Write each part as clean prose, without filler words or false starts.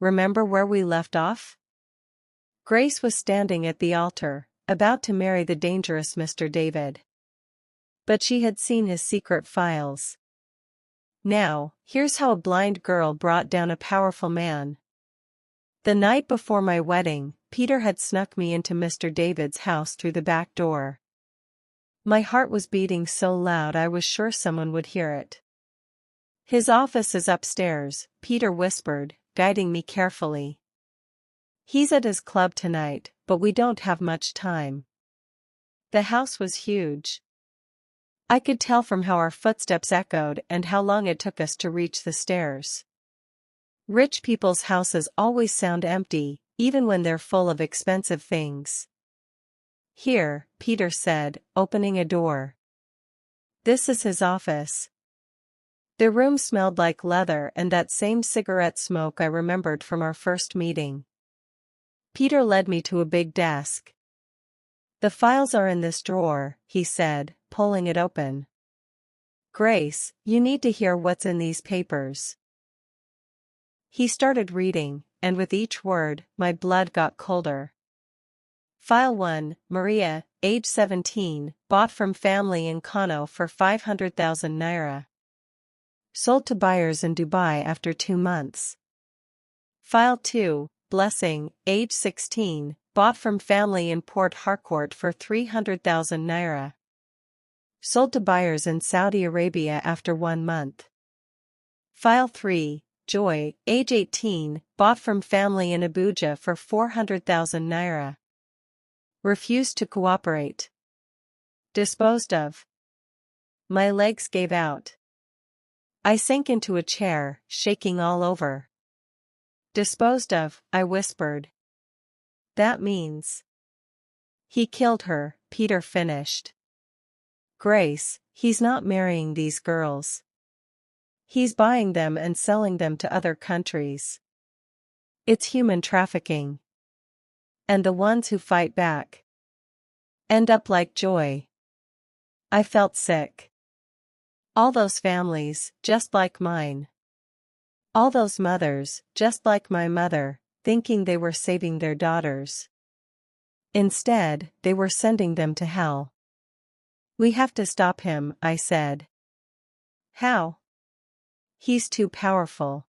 remember where we left off? Grace was standing at the altar, about to marry the dangerous Mr. David. But she had seen his secret files. Now, here's how a blind girl brought down a powerful man. The night before my wedding, Peter had snuck me into Mr. David's house through the back door. My heart was beating so loud I was sure someone would hear it. His office is upstairs, Peter whispered, guiding me carefully. He's at his club tonight, but we don't have much time. The house was huge. I could tell from how our footsteps echoed and how long it took us to reach the stairs. Rich people's houses always sound empty, even when they're full of expensive things. Here, Peter said, opening a door. This is his office. The room smelled like leather and that same cigarette smoke I remembered from our first meeting. Peter led me to a big desk. The files are in this drawer, he said, pulling it open. Grace, you need to hear what's in these papers. He started reading, and with each word, my blood got colder. File 1, Maria, age 17, bought from family in Kano for 500,000 naira. Sold to buyers in Dubai after 2 months. File 2, Blessing, age 16, bought from family in Port Harcourt for 300,000 naira. Sold to buyers in Saudi Arabia after 1 month. File 3, Joy, age 18, bought from family in Abuja for 400,000 naira. Refused to cooperate. Disposed of. My legs gave out. I sank into a chair, shaking all over. Disposed of, I whispered. That means. He killed her, Peter finished. Grace, he's not marrying these girls. He's buying them and selling them to other countries. It's human trafficking. And the ones who fight back end up like Joy. I felt sick. All those families, just like mine. All those mothers, just like my mother, thinking they were saving their daughters. Instead, they were sending them to hell. We have to stop him, I said. How? He's too powerful.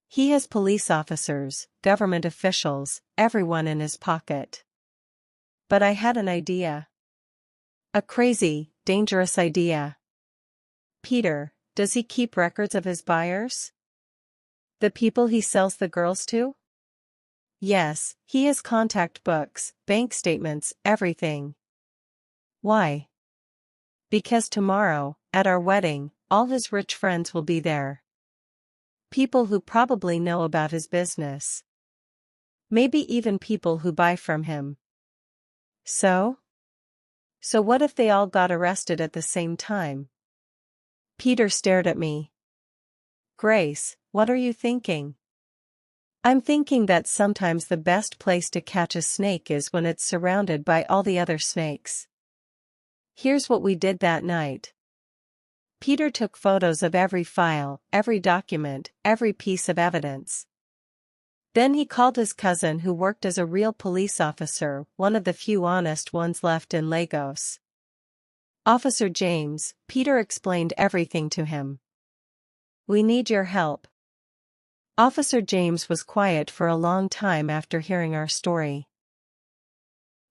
He has police officers, government officials, everyone in his pocket. But I had an idea. A crazy, dangerous idea. Peter, does he keep records of his buyers? The people he sells the girls to? Yes, he has contact books, bank statements, everything. Why? Because tomorrow, at our wedding, all his rich friends will be there. People who probably know about his business. Maybe even people who buy from him. So what if they all got arrested at the same time? Peter stared at me. Grace, what are you thinking? I'm thinking that sometimes the best place to catch a snake is when it's surrounded by all the other snakes. Here's what we did that night. Peter took photos of every file, every document, every piece of evidence. Then he called his cousin who worked as a real police officer, one of the few honest ones left in Lagos. Officer James, Peter explained everything to him. We need your help. Officer James was quiet for a long time after hearing our story.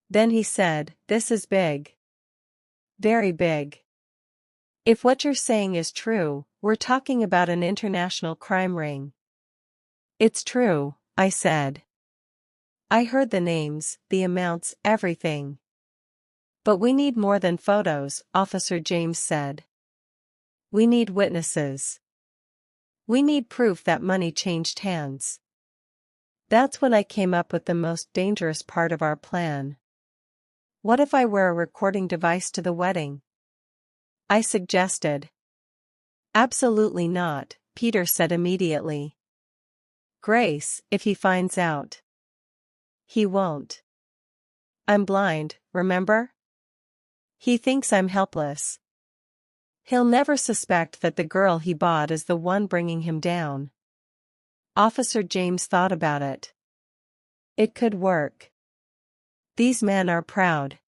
Then he said, "This is big. Very big. If what you're saying is true, we're talking about an international crime ring." It's true, I said. I heard the names, the amounts, everything. But we need more than photos, Officer James said. We need witnesses. We need proof that money changed hands. That's when I came up with the most dangerous part of our plan. What if I wear a recording device to the wedding? I suggested. Absolutely not, Peter said immediately. Grace, if he finds out. He won't. I'm blind, remember? He thinks I'm helpless. He'll never suspect that the girl he bought is the one bringing him down. Officer James thought about it. It could work. These men are proud.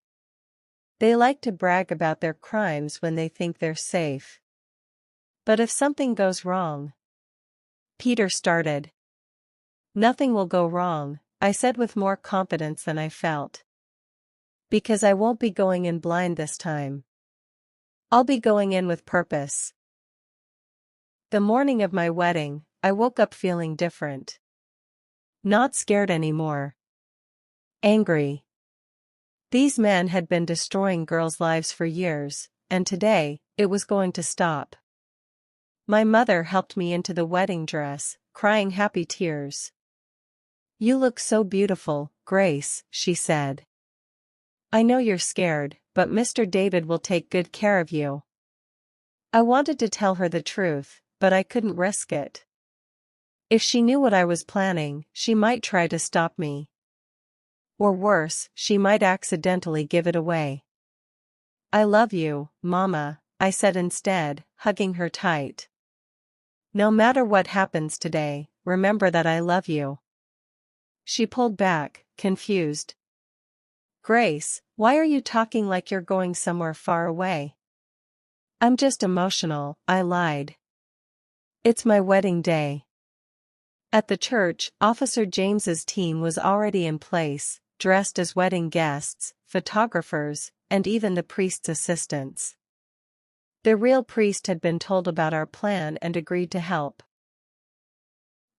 They like to brag about their crimes when they think they're safe. But if something goes wrong? Peter started. Nothing will go wrong, I said with more confidence than I felt. Because I won't be going in blind this time. I'll be going in with purpose. The morning of my wedding, I woke up feeling different. Not scared anymore. Angry. These men had been destroying girls' lives for years, and today, it was going to stop. My mother helped me into the wedding dress, crying happy tears. "You look so beautiful, Grace," she said. "I know you're scared, but Mr. David will take good care of you." I wanted to tell her the truth, but I couldn't risk it. If she knew what I was planning, she might try to stop me. Or worse, she might accidentally give it away. "I love you, Mama," I said instead, hugging her tight. "No matter what happens today, remember that I love you." She pulled back, confused. "Grace, why are you talking like you're going somewhere far away?" "I'm just emotional," I lied. "It's my wedding day." At the church, Officer James's team was already in place, dressed as wedding guests, photographers, and even the priest's assistants. The real priest had been told about our plan and agreed to help.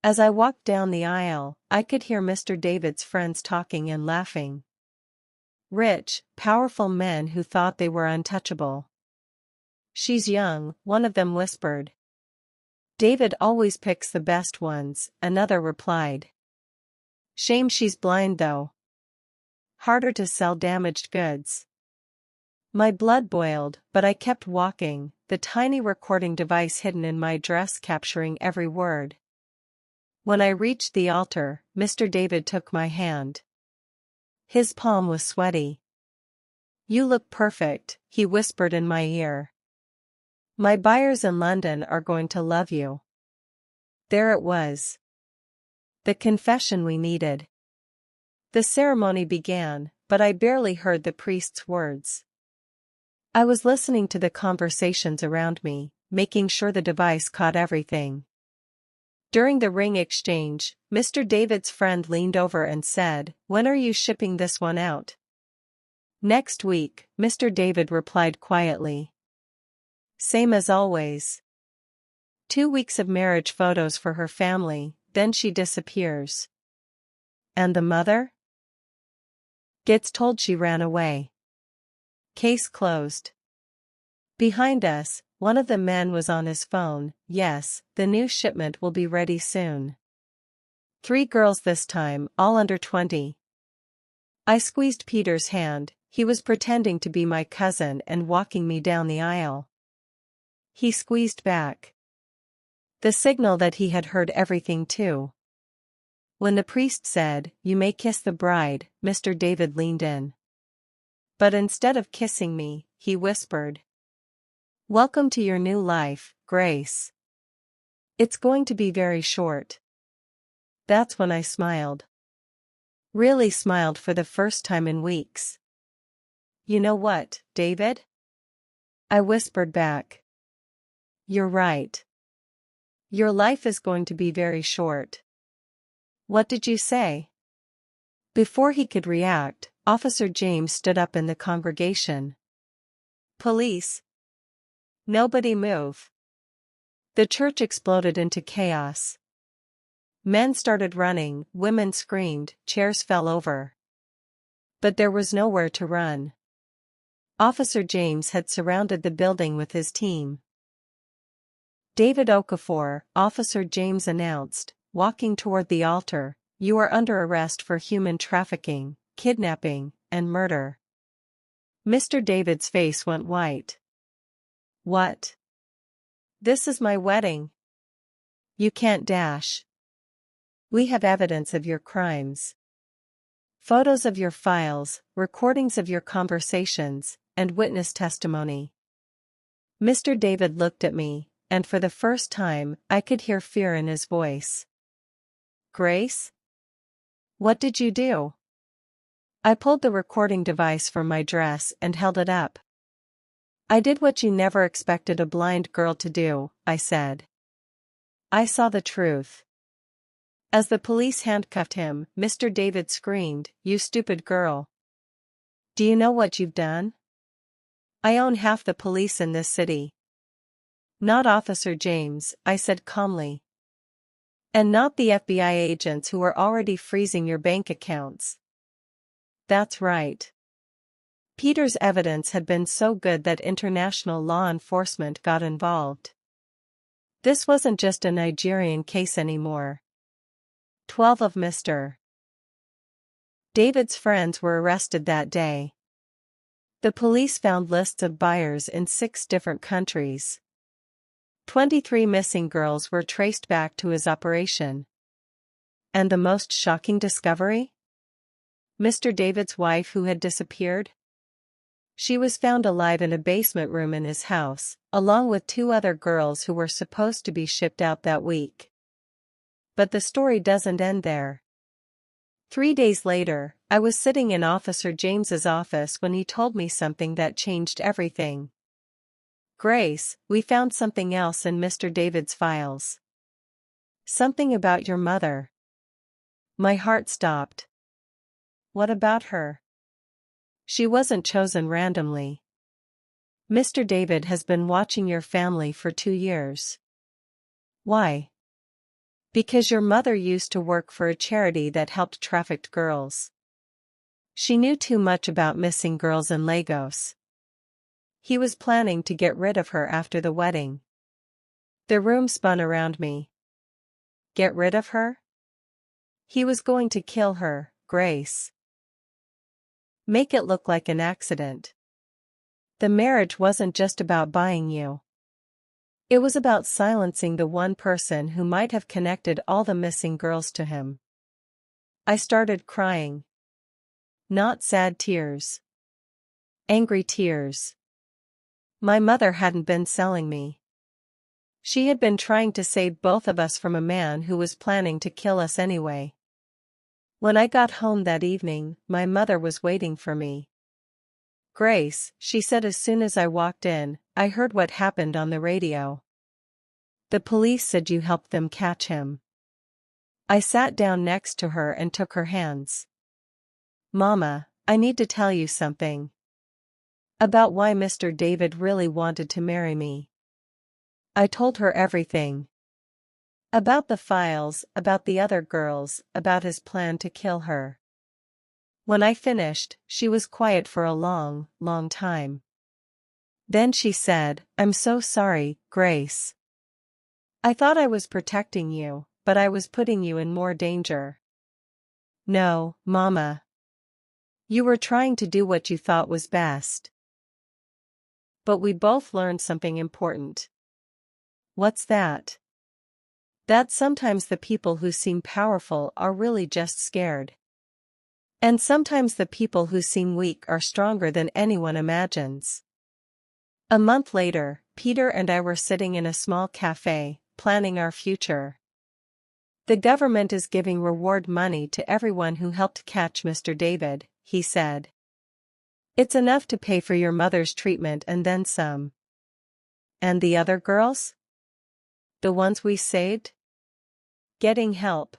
As I walked down the aisle, I could hear Mr. David's friends talking and laughing. Rich, powerful men who thought they were untouchable. "She's young," one of them whispered. "David always picks the best ones," another replied. "Shame she's blind though. Harder to sell damaged goods." My blood boiled, but I kept walking, the tiny recording device hidden in my dress capturing every word. When I reached the altar, Mr. David took my hand. His palm was sweaty. "You look perfect," he whispered in my ear. "My buyers in London are going to love you." There it was. The confession we needed. The ceremony began, but I barely heard the priest's words. I was listening to the conversations around me, making sure the device caught everything. During the ring exchange, Mr. David's friend leaned over and said, "When are you shipping this one out?" "Next week," Mr. David replied quietly. Same as always. 2 weeks of marriage photos for her family, then she disappears. And the mother? Gets told she ran away. Case closed. Behind us, one of the men was on his phone. "Yes, the new shipment will be ready soon. 3 girls this time, all under 20. I squeezed Peter's hand. He was pretending to be my cousin and walking me down the aisle. He squeezed back. The signal that he had heard everything too. When the priest said, "You may kiss the bride," Mr. David leaned in. But instead of kissing me, he whispered, "Welcome to your new life, Grace. It's going to be very short." That's when I smiled. Really smiled for the first time in weeks. "You know what, David?" I whispered back. "You're right. Your life is going to be very short." "What did you say?" Before he could react, Officer James stood up in the congregation. "Police! Nobody move." The church exploded into chaos. Men started running, women screamed, chairs fell over. But there was nowhere to run. Officer James had surrounded the building with his team. "David Okafor," Officer James announced, walking toward the altar, "you are under arrest for human trafficking, kidnapping, and murder." Mr. David's face went white. "What? This is my wedding. You can't dash. We have evidence of your crimes. Photos of your files, recordings of your conversations, and witness testimony." Mr. David looked at me, and for the first time, I could hear fear in his voice. Grace? What did you do? I pulled the recording device from my dress and held it up. I did what you never expected a blind girl to do, I said. I saw the truth. As the police handcuffed him, Mr. David screamed, "You stupid girl. Do you know what you've done? I own half the police in this city." "Not Officer James," I said calmly. "And not the FBI agents who are already freezing your bank accounts." That's right. Peter's evidence had been so good that international law enforcement got involved. This wasn't just a Nigerian case anymore. 12 of Mr. David's friends were arrested that day. The police found lists of buyers in 6 different countries. 23 missing girls were traced back to his operation. And the most shocking discovery? Mr. David's wife who had disappeared? She was found alive in a basement room in his house, along with 2 other girls who were supposed to be shipped out that week. But the story doesn't end there. 3 days later, I was sitting in Officer James's office when he told me something that changed everything. "Grace, we found something else in Mr. David's files. Something about your mother." My heart stopped. "What about her?" "She wasn't chosen randomly. Mr. David has been watching your family for 2 years. Why? Because your mother used to work for a charity that helped trafficked girls. She knew too much about missing girls in Lagos. He was planning to get rid of her after the wedding." The room spun around me. Get rid of her? He was going to kill her, Grace. Make it look like an accident. The marriage wasn't just about buying you. It was about silencing the one person who might have connected all the missing girls to him. I started crying. Not sad tears. Angry tears. My mother hadn't been selling me. She had been trying to save both of us from a man who was planning to kill us anyway. When I got home that evening, my mother was waiting for me. "Grace," she said as soon as I walked in, "I heard what happened on the radio. The police said you helped them catch him." I sat down next to her and took her hands. "Mama, I need to tell you something. About why Mr. David really wanted to marry me." I told her everything. About the files, about the other girls, about his plan to kill her. When I finished, she was quiet for a long, long time. Then she said, "I'm so sorry, Grace. I thought I was protecting you, but I was putting you in more danger." "No, Mama. You were trying to do what you thought was best." But we both learned something important. What's that? That sometimes the people who seem powerful are really just scared. And sometimes the people who seem weak are stronger than anyone imagines. A month later, Peter and I were sitting in a small cafe, planning our future. "The government is giving reward money to everyone who helped catch Mr. David," he said. "It's enough to pay for your mother's treatment and then some." "And the other girls? The ones we saved?" "Getting help.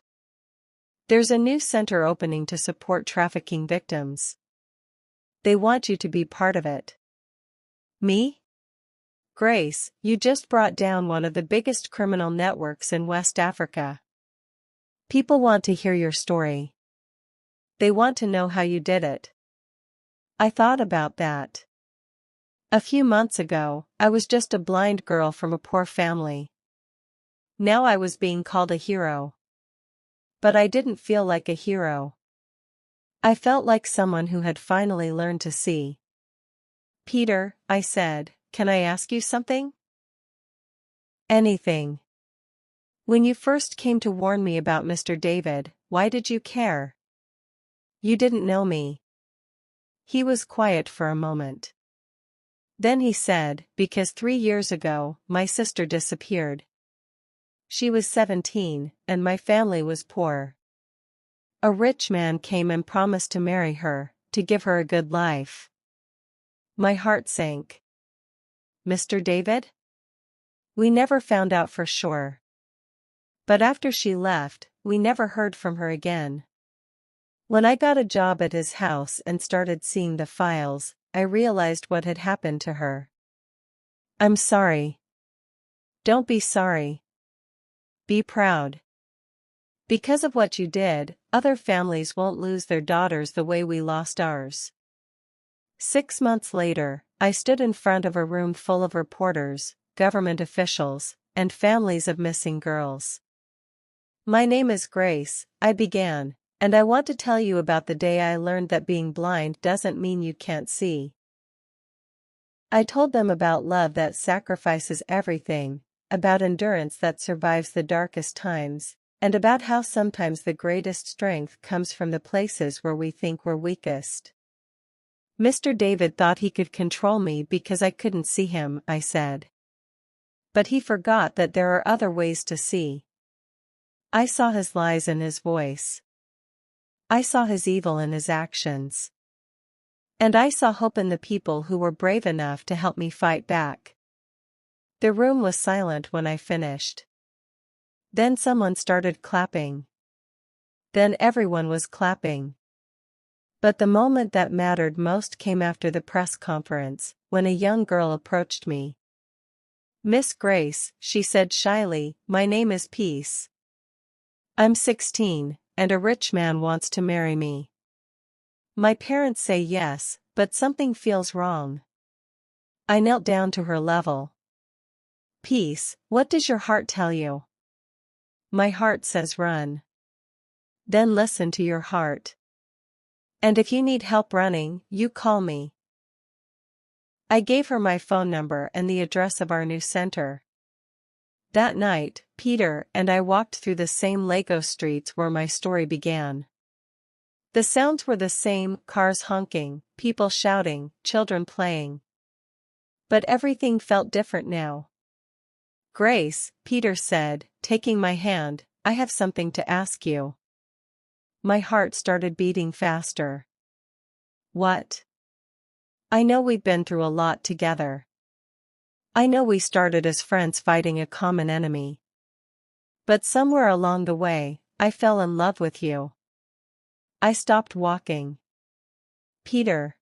There's a new center opening to support trafficking victims. They want you to be part of it." "Me? Grace, you just brought down one of the biggest criminal networks in West Africa. People want to hear your story. They want to know how you did it." I thought about that. A few months ago, I was just a blind girl from a poor family. Now I was being called a hero. But I didn't feel like a hero. I felt like someone who had finally learned to see. "Peter," I said, "can I ask you something?" "Anything." "When you first came to warn me about Mr. David, why did you care? You didn't know me." He was quiet for a moment. Then he said, "Because 3 years ago, my sister disappeared. She was 17, and my family was poor. A rich man came and promised to marry her, to give her a good life. My heart sank. Mr. David? We never found out for sure. But after she left, we never heard from her again. When I got a job at his house and started seeing the files, I realized what had happened to her. I'm sorry. Don't be sorry. Be proud. Because of what you did, other families won't lose their daughters the way we lost ours. 6 months later, I stood in front of a room full of reporters, government officials, and families of missing girls. My name is Grace, I began, and I want to tell you about the day I learned that being blind doesn't mean you can't see. I told them about love that sacrifices everything, about endurance that survives the darkest times, and about how sometimes the greatest strength comes from the places where we think we're weakest. Mr. David thought he could control me because I couldn't see him, I said. But he forgot that there are other ways to see. I saw his lies in his voice. I saw his evil in his actions. And I saw hope in the people who were brave enough to help me fight back. The room was silent when I finished. Then someone started clapping. Then everyone was clapping. But the moment that mattered most came after the press conference, when a young girl approached me. Miss Grace, she said shyly, my name is Peace. I'm 16, and a rich man wants to marry me. My parents say yes, but something feels wrong. I knelt down to her level. Peace, what does your heart tell you? My heart says run. Then listen to your heart. And if you need help running, you call me. I gave her my phone number and the address of our new center. That night, Peter and I walked through the same Lego streets where my story began. The sounds were the same, cars honking, people shouting, children playing. But everything felt different now. Grace, Peter said, taking my hand, I have something to ask you. My heart started beating faster. What? I know we've been through a lot together. I know we started as friends fighting a common enemy. But somewhere along the way, I fell in love with you. I stopped walking. Peter.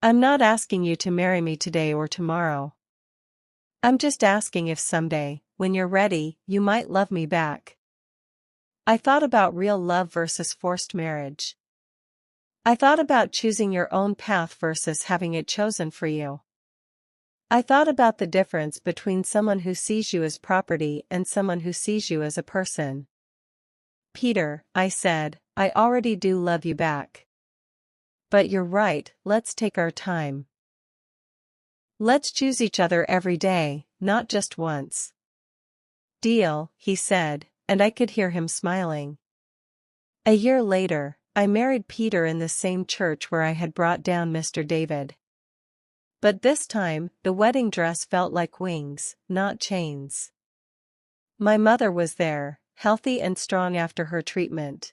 I'm not asking you to marry me today or tomorrow. I'm just asking if someday, when you're ready, you might love me back. I thought about real love versus forced marriage. I thought about choosing your own path versus having it chosen for you. I thought about the difference between someone who sees you as property and someone who sees you as a person. Peter, I said, I already do love you back. But you're right, let's take our time. Let's choose each other every day, not just once. Deal, he said, and I could hear him smiling. A year later, I married Peter in the same church where I had brought down Mr. David. But this time, the wedding dress felt like wings, not chains. My mother was there, healthy and strong after her treatment.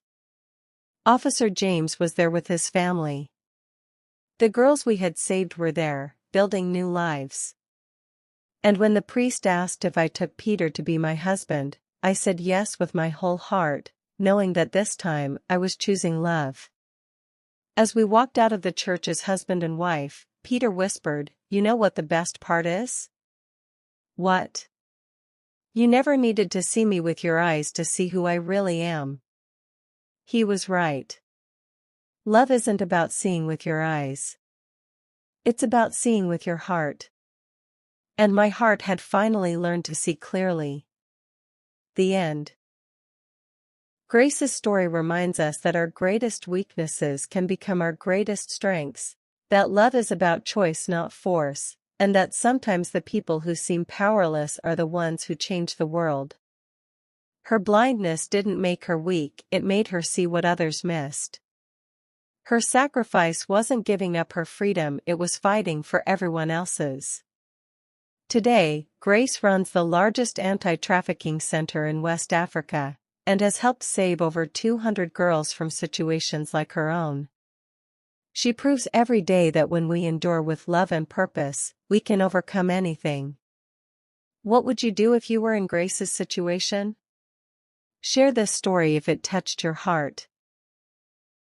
Officer James was there with his family. The girls we had saved were there, building new lives. And when the priest asked if I took Peter to be my husband, I said yes with my whole heart, knowing that this time I was choosing love. As we walked out of the church as husband and wife, Peter whispered, "You know what the best part is?" "What?" "You never needed to see me with your eyes to see who I really am." He was right. Love isn't about seeing with your eyes. It's about seeing with your heart. And my heart had finally learned to see clearly. The end. Grace's story reminds us that our greatest weaknesses can become our greatest strengths, that love is about choice not force, and that sometimes the people who seem powerless are the ones who change the world. Her blindness didn't make her weak, it made her see what others missed. Her sacrifice wasn't giving up her freedom, it was fighting for everyone else's. Today, Grace runs the largest anti-trafficking center in West Africa, and has helped save over 200 girls from situations like her own. She proves every day that when we endure with love and purpose, we can overcome anything. What would you do if you were in Grace's situation? Share this story if it touched your heart.